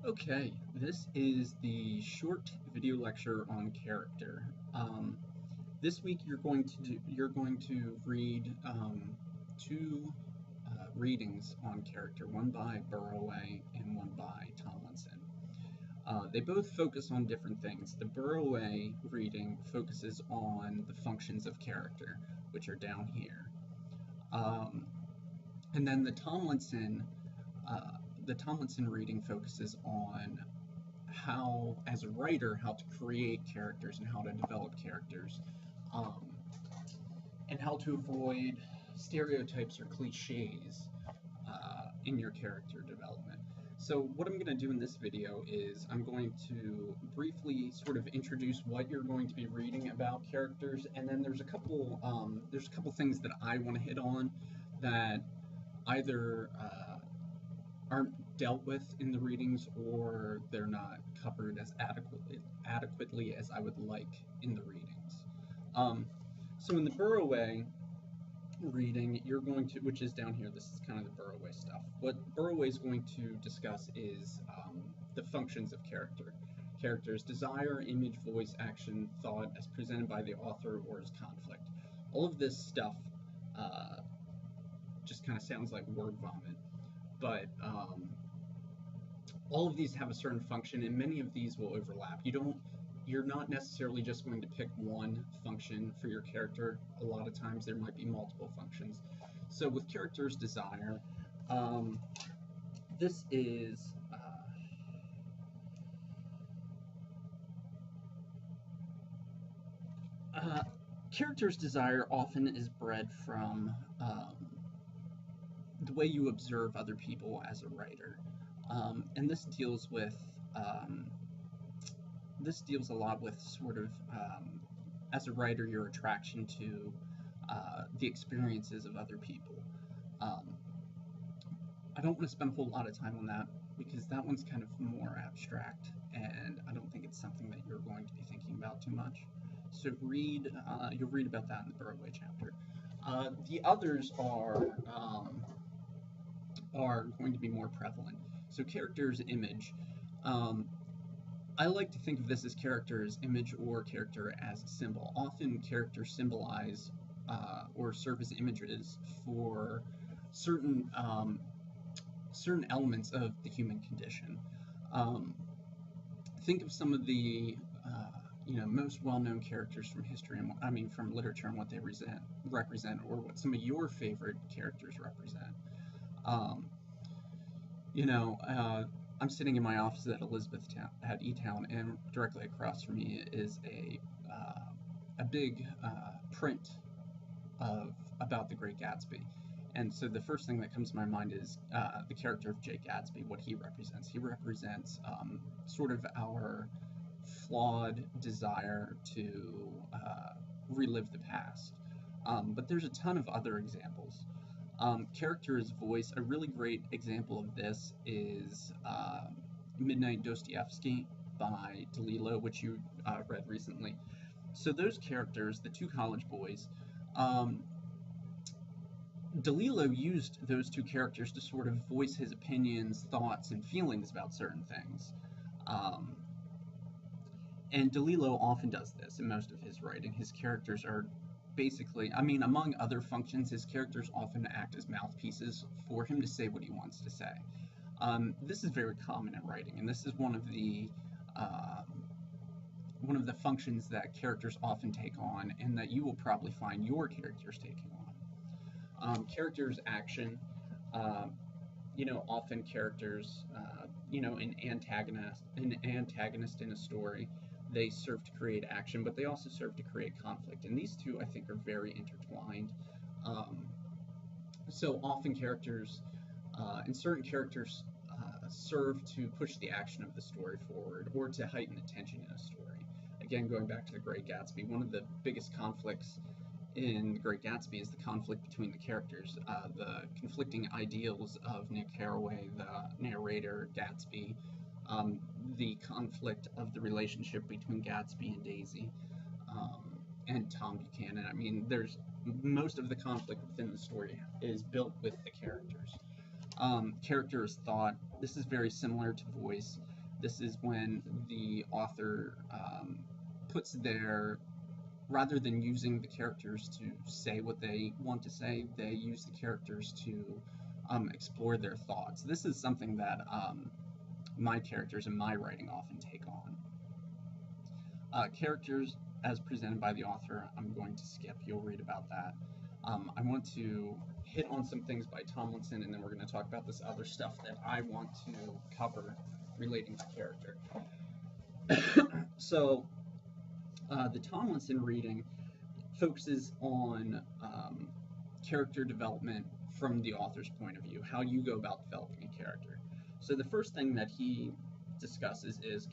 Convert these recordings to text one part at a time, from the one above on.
Okay, this is the short video lecture on character. This week you're going to read two readings on character, one by Burroway and one by Tomlinson. They both focus on different things. The Burroway reading focuses on the functions of character, which are down here, um, and then uh, the Tomlinson reading focuses on how, as a writer, how to create characters and how to develop characters, um, and how to avoid stereotypes or cliches in your character development. So what I'm going to do in this video is I'm going to briefly sort of introduce what you're going to be reading about characters, and then there's a couple things that I want to hit on that either aren't dealt with in the readings or they're not covered as adequately as I would like in the readings. Um, so in the Burroway reading, you're going to, which is down here, this is kind of the Burroway stuff. What Burroway is going to discuss is the functions of character. Character's desire, image, voice, action, thought as presented by the author or as conflict. All of this stuff uh, just kind of sounds like word vomit, but all of these have a certain function, and many of these will overlap. You're not necessarily just going to pick one function for your character. A lot of times there might be multiple functions. So with character's desire, um, this is character's desire often is bred from the way you observe other people as a writer, and um, this deals a lot with sort of as a writer your attraction to the experiences of other people. Um, I don't want to spend a whole lot of time on that because that one's kind of more abstract, and I don't think it's something that you're going to be thinking about too much. So you'll read about that in the Burroway chapter. The others are going to be more prevalent. So character's image. Um, I like to think of this as character as image or character as a symbol. Often characters symbolize or serve as images for certain certain elements of the human condition. Um, think of some of the most well-known characters from history and from literature and what they represent, or what some of your favorite characters represent. Um, you know, I'm sitting in my office at Elizabethtown, at E-Town, and directly across from me is a big print of about the Great Gatsby. And so the first thing that comes to my mind is the character of Jake Gatsby, what he represents. He represents sort of our flawed desire to relive the past. But there's a ton of other examples. Character's voice, a really great example of this is Midnight Dostoevsky by DeLillo, which you read recently. So those characters, the two college boys, DeLillo used those two characters to sort of voice his opinions, thoughts, and feelings about certain things. Um, and DeLillo often does this in most of his writing. His characters are basically, among other functions, his characters often act as mouthpieces for him to say what he wants to say. This is very common in writing, and this is one of the functions that characters often take on, and that you will probably find your characters taking on. Characters' action. Often characters, an antagonist in a story, they serve to create action, but they also serve to create conflict. And these two, I think, are very intertwined. So often certain characters serve to push the action of the story forward or to heighten the tension in a story. Again, going back to The Great Gatsby, one of the biggest conflicts in The Great Gatsby is the conflict between the characters, the conflicting ideals of Nick Carraway, the narrator, Gatsby, the conflict of the relationship between Gatsby and Daisy, and Tom Buchanan. There's most of the conflict within the story is built with the characters. Character is thought. This is very similar to voice. This is when the author puts their, rather than using the characters to say what they want to say, they use the characters to explore their thoughts. This is something that my characters in my writing often take on. Characters as presented by the author, I'm going to skip. You'll read about that. I want to hit on some things by Tomlinson, and then we're going to talk about this other stuff that I want to cover relating to character. So, the Tomlinson reading focuses on character development from the author's point of view, how you go about developing a character. So the first thing that he discusses is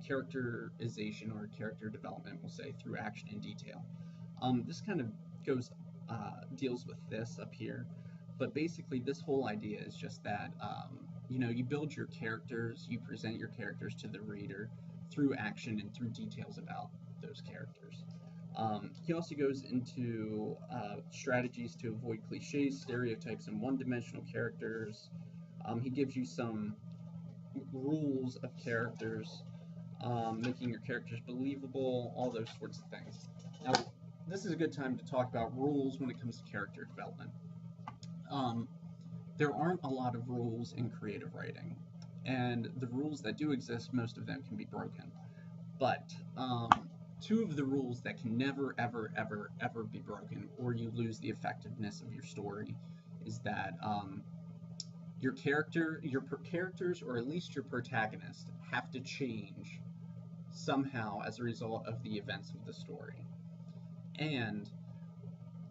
characterization or character development, we'll say, through action and detail. This kind of deals with this up here, but basically this whole idea is just that you build your characters, you present your characters to the reader through action and through details about those characters. He also goes into strategies to avoid cliches, stereotypes, and one-dimensional characters. He gives you some rules of characters, making your characters believable, all those sorts of things. Now, this is a good time to talk about rules when it comes to character development. There aren't a lot of rules in creative writing, and the rules that do exist, most of them can be broken. But two of the rules that can never, ever, ever, ever be broken, or you lose the effectiveness of your story, is that your characters, or at least your protagonist, have to change somehow as a result of the events of the story. And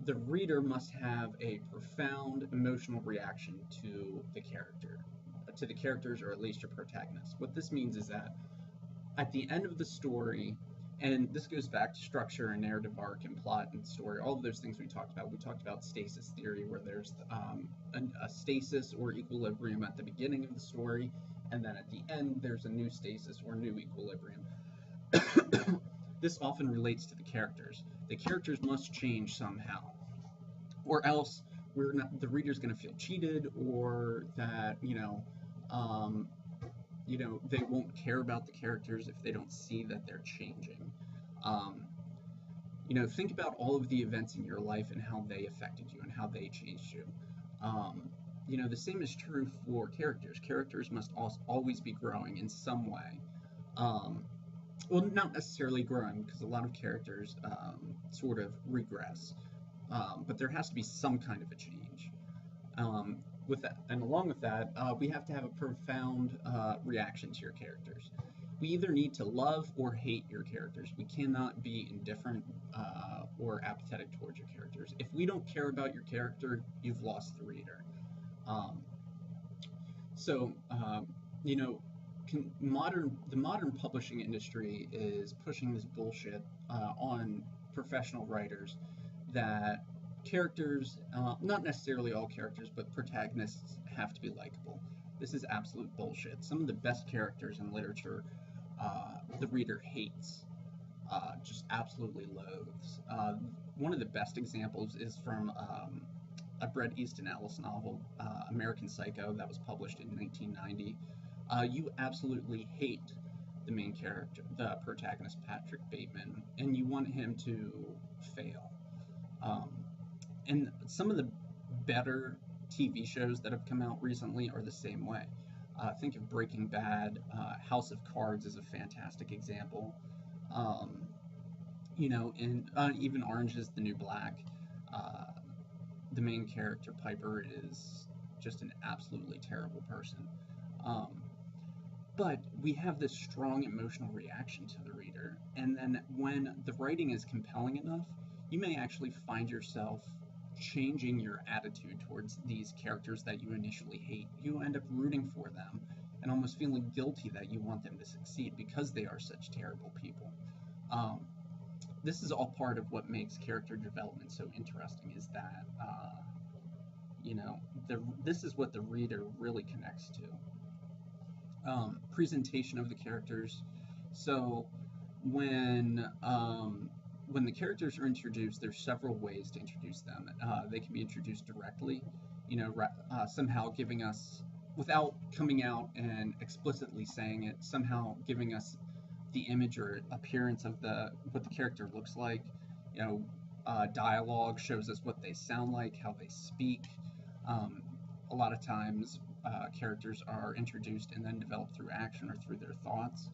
the reader must have a profound emotional reaction to the characters, or at least your protagonist. What this means is that at the end of the story, and this goes back to structure and narrative arc and plot and story, all of those things we talked about. We talked about stasis theory, where there's a stasis or equilibrium at the beginning of the story, and then at the end there's a new stasis or new equilibrium. This often relates to the characters. The characters must change somehow, or else the reader's going to feel cheated, or that they won't care about the characters if they don't see that they're changing. Think about all of the events in your life and how they affected you and how they changed you. The same is true for characters. Characters must always be growing in some way. Well, not necessarily growing, because a lot of characters sort of regress. But there has to be some kind of a change. With that, and along with that, we have to have a profound reaction to your characters. We either need to love or hate your characters. We cannot be indifferent or apathetic towards your characters. If we don't care about your character, you've lost the reader. The modern publishing industry is pushing this bullshit on professional writers that characters, not necessarily all characters, but protagonists have to be likable. This is absolute bullshit. Some of the best characters in literature, the reader hates, just absolutely loathes. One of the best examples is from a Bret Easton Ellis novel, American Psycho, that was published in 1990. You absolutely hate the main character, the protagonist, Patrick Bateman, and you want him to fail. And some of the better TV shows that have come out recently are the same way. Think of Breaking Bad. House of Cards is a fantastic example. Even Orange is the New Black. The main character, Piper, is just an absolutely terrible person. But we have this strong emotional reaction to the reader, and then when the writing is compelling enough, you may actually find yourself changing your attitude towards these characters that you initially hate. You end up rooting for them and almost feeling guilty that you want them to succeed because they are such terrible people. This is all part of what makes character development so interesting, is that this is what the reader really connects to. Presentation of the characters. So when the characters are introduced, there's several ways to introduce them. They can be introduced directly, somehow giving us without coming out and explicitly saying it, somehow giving us the image or appearance of what the character looks like. You know, dialogue shows us what they sound like, how they speak. A lot of times, characters are introduced and then developed through action or through their thoughts.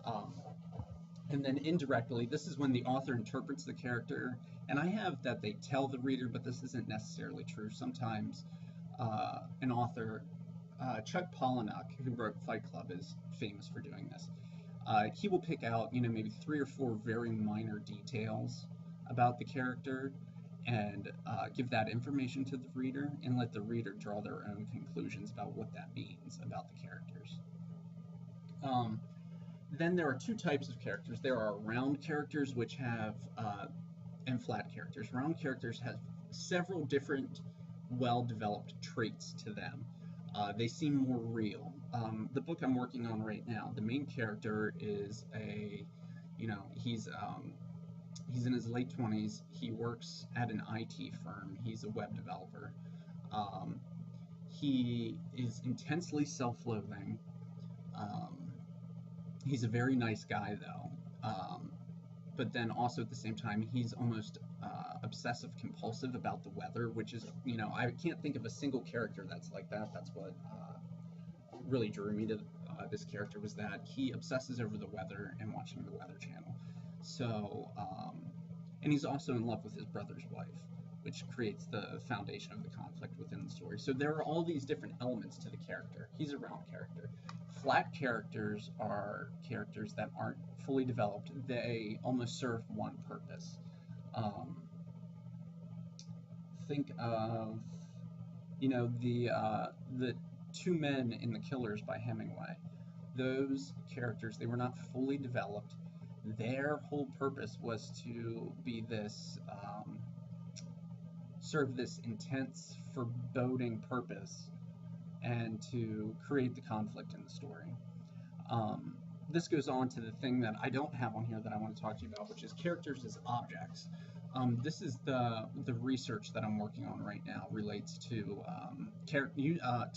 Um, and then indirectly, this is when the author interprets the character. And I have that they tell the reader, but this isn't necessarily true. Sometimes an author, Chuck Palahniuk, who wrote Fight Club, is famous for doing this. He will pick out, maybe 3 or 4 very minor details about the character and give that information to the reader and let the reader draw their own conclusions about what that means about the characters. Then there are 2 types of characters. There are round characters, which have, and flat characters. Round characters have several different well-developed traits to them. They seem more real. The book I'm working on right now, the main character is he's in his late 20s. He works at an IT firm. He's a web developer. He is intensely self-loathing. He's a very nice guy, though. But then also at the same time, he's almost obsessive compulsive about the weather, which is, I can't think of a single character that's like that. That's what really drew me to this character, was that he obsesses over the weather and watching the Weather Channel. So, and he's also in love with his brother's wife, which creates the foundation of the conflict within the story. So there are all these different elements to the character. He's a round character. Flat characters are characters that aren't fully developed. They almost serve one purpose. Think of, the 2 Men in The Killers by Hemingway. Those characters, they were not fully developed. Their whole purpose was to be this, serve this intense, foreboding purpose and to create the conflict in the story. This goes on to the thing that I don't have on here that I want to talk to you about, which is characters as objects. This is the research that I'm working on right now, relates to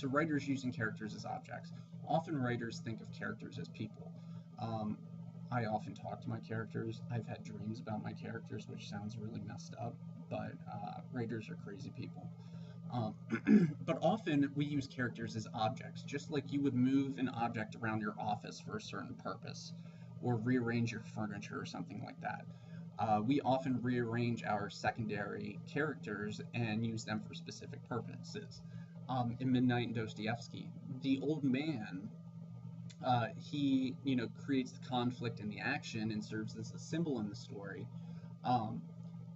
writers using characters as objects. Often writers think of characters as people. I often talk to my characters. I've had dreams about my characters, which sounds really messed up, but writers are crazy people. But often we use characters as objects, just like you would move an object around your office for a certain purpose, or rearrange your furniture or something like that. We often rearrange our secondary characters and use them for specific purposes. In Midnight and Dostoevsky, the old man, he creates the conflict and the action and serves as a symbol in the story.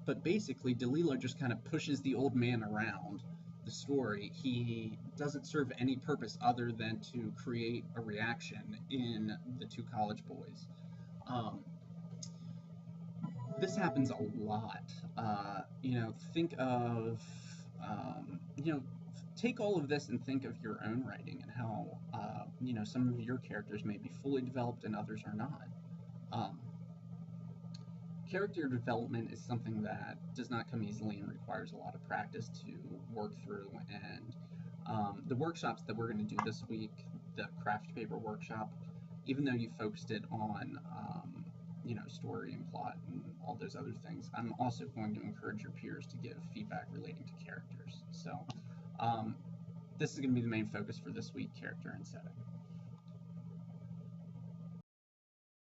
But basically, Dalila just kind of pushes the old man around the story. He doesn't serve any purpose other than to create a reaction in the 2 college boys. This happens a lot. Think of, take all of this and think of your own writing and how, some of your characters may be fully developed and others are not. Character development is something that does not come easily and requires a lot of practice to work through, and the workshops that we're going to do this week, the craft paper workshop, even though you focused it on story and plot and all those other things, I'm also going to encourage your peers to give feedback relating to characters. So this is going to be the main focus for this week, character and setting.